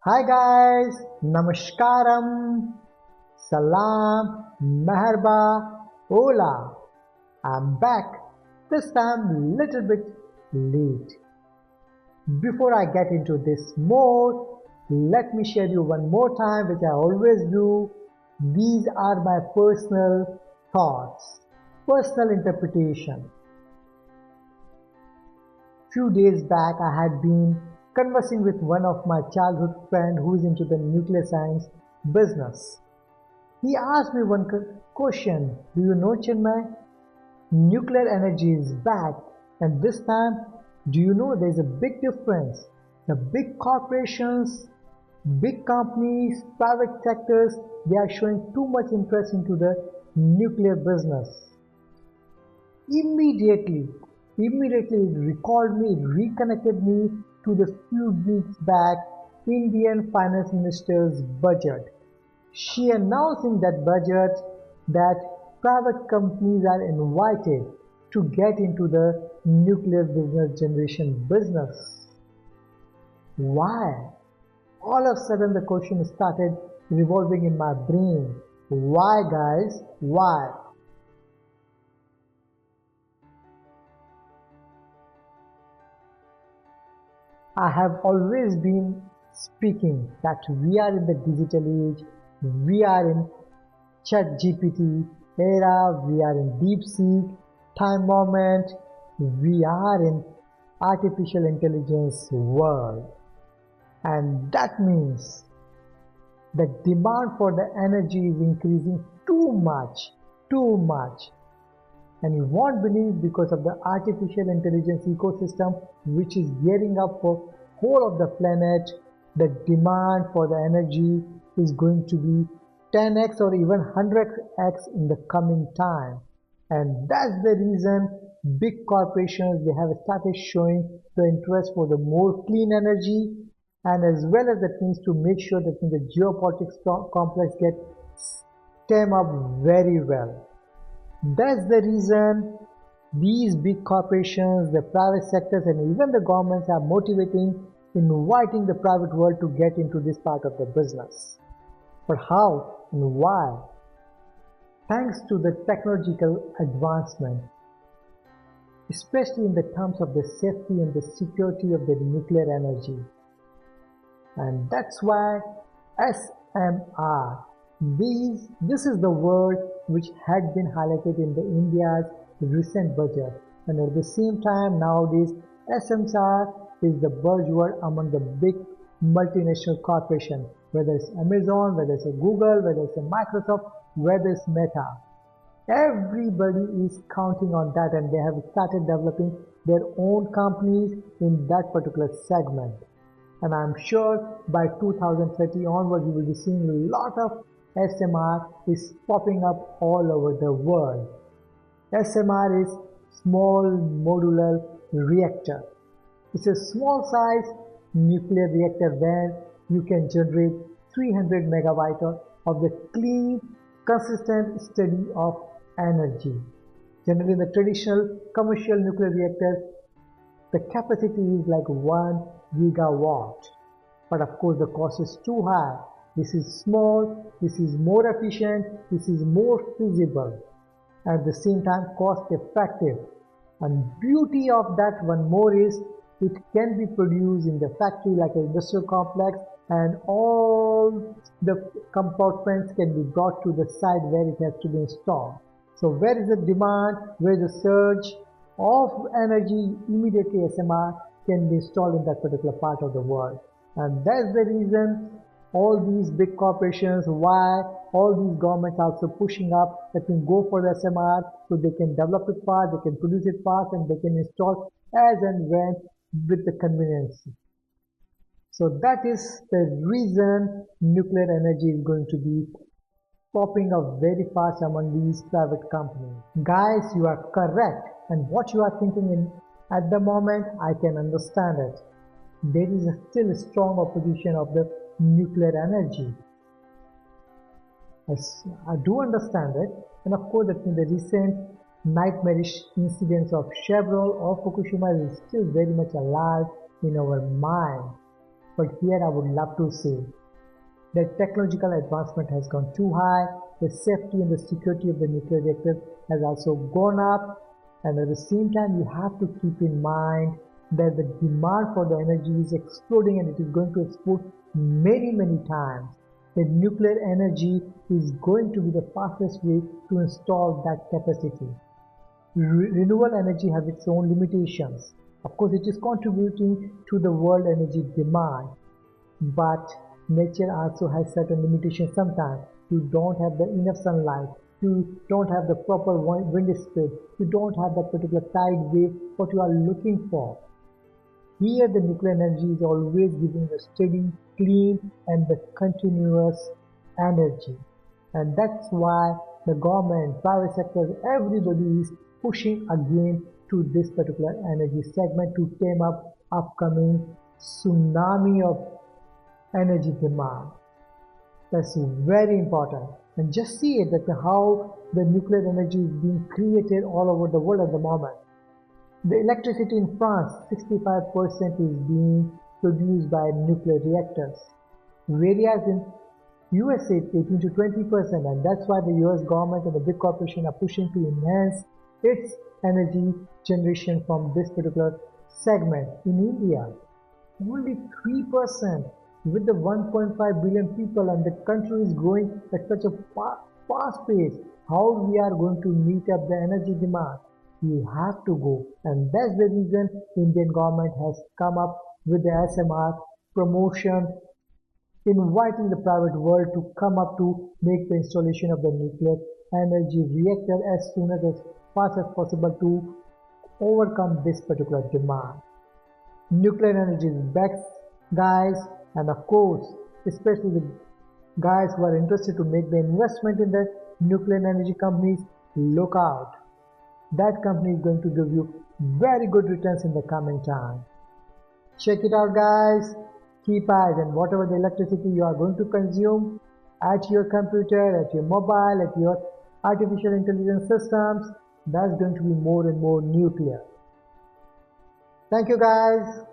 Hi guys, Namaskaram, Salam, Meherba, Hola. I'm back, this time little bit late. Before I get into this more, let me share you one more time, which I always do. These are my personal thoughts, personal interpretation. Few days back, I had been conversing with one of my childhood friend who is into the nuclear science business. He asked me one question. Do you know, Chinmay? Nuclear energy is back, and this time, do you know there is a big difference? The big corporations, big companies, private sectors, they are showing too much interest into the nuclear business. Immediately, immediately it recalled me, it reconnected me to the few weeks back Indian Finance Minister's budget. She announced in that budget that private companies are invited to get into the nuclear business generation business. Why? All of a sudden the question started revolving in my brain. Why, guys? Why? I have always been speaking that we are in the digital age, we are in chat GPT era, we are in DeepSeek time moment, we are in artificial intelligence world. And that means the demand for the energy is increasing too much. And you won't believe, because of the artificial intelligence ecosystem which is gearing up for whole of the planet, the demand for the energy is going to be 10x or even 100x in the coming time. And that's the reason big corporations, they have started showing the interest for the more clean energy, and as well as that means to make sure that the geopolitics complex get stem up very well. That's the reason these big corporations, the private sectors, and even the governments are motivating, inviting the private world to get into this part of the business. But how and why? Thanks to the technological advancement, especially in the terms of the safety and the security of the nuclear energy. And that's why SMR, this is the word which had been highlighted in the India's recent budget, and at the same time nowadays SMR is the buzzword among the big multinational corporations, whether it's Amazon, whether it's a Google, whether it's a Microsoft, whether it's Meta. Everybody is counting on that, and they have started developing their own companies in that particular segment. And I'm sure by 2030 onwards, you will be seeing a lot of SMR is popping up all over the world. SMR is small modular reactor. It's a small size nuclear reactor where you can generate 300 megawatt of the clean, consistent, steady of energy. Generally, in the traditional commercial nuclear reactors, the capacity is like 1 gigawatt. But of course, the cost is too high. This is small, this is more efficient, this is more feasible, at the same time cost effective. And beauty of that one more is it can be produced in the factory like an industrial complex, and all the compartments can be brought to the site where it has to be installed. So where is the demand, where is the surge of energy, immediately SMR can be installed in that particular part of the world. And that's the reason all these big corporations, why all these governments are also pushing up that can go for the SMR, so they can develop it fast, they can produce it fast, and they can install as and when with the convenience. So that is the reason nuclear energy is going to be popping up very fast among these private companies. Guys, you are correct, and what you are thinking in at the moment, I can understand it. There is still a strong opposition of the nuclear energy. I do understand it, and of course, that in the recent nightmarish incidents of Chevron or Fukushima is still very much alive in our mind. But here I would love to say that technological advancement has gone too high, the safety and the security of the nuclear reactor has also gone up, and at the same time you have to keep in mind that the demand for the energy is exploding and it is going to explode many times. The nuclear energy is going to be the fastest way to install that capacity. Renewable energy has its own limitations. Of course, it is contributing to the world energy demand, but nature also has certain limitations sometimes. You don't have the enough sunlight, you don't have the proper wind speed, you don't have that particular tide wave what you are looking for. Here the nuclear energy is always giving a steady, clean and the continuous energy. And that's why the government, private sector, everybody is pushing again to this particular energy segment to tame up upcoming tsunami of energy demand. That's very important. And just see it that how the nuclear energy is being created all over the world at the moment. The electricity in France, 65% is being produced by nuclear reactors, whereas in USA 18 to 20%, and that's why the US government and the big corporation are pushing to enhance its energy generation from this particular segment. In India, only 3% with the 1.5 billion people, and the country is growing at such a fast pace. How we are going to meet up the energy demand? You have to go, and that's the reason Indian government has come up with the SMR promotion, inviting the private world to come up to make the installation of the nuclear energy reactor as soon as fast as possible to overcome this particular demand. Nuclear energy is back, guys, and of course, especially the guys who are interested to make the investment in the nuclear energy companies, look out. That company is going to give you very good returns in the coming time. Check it out, guys. Keep eyes, and whatever the electricity you are going to consume at your computer, at your mobile, at your artificial intelligence systems, that's going to be more and more nuclear. Thank you, guys.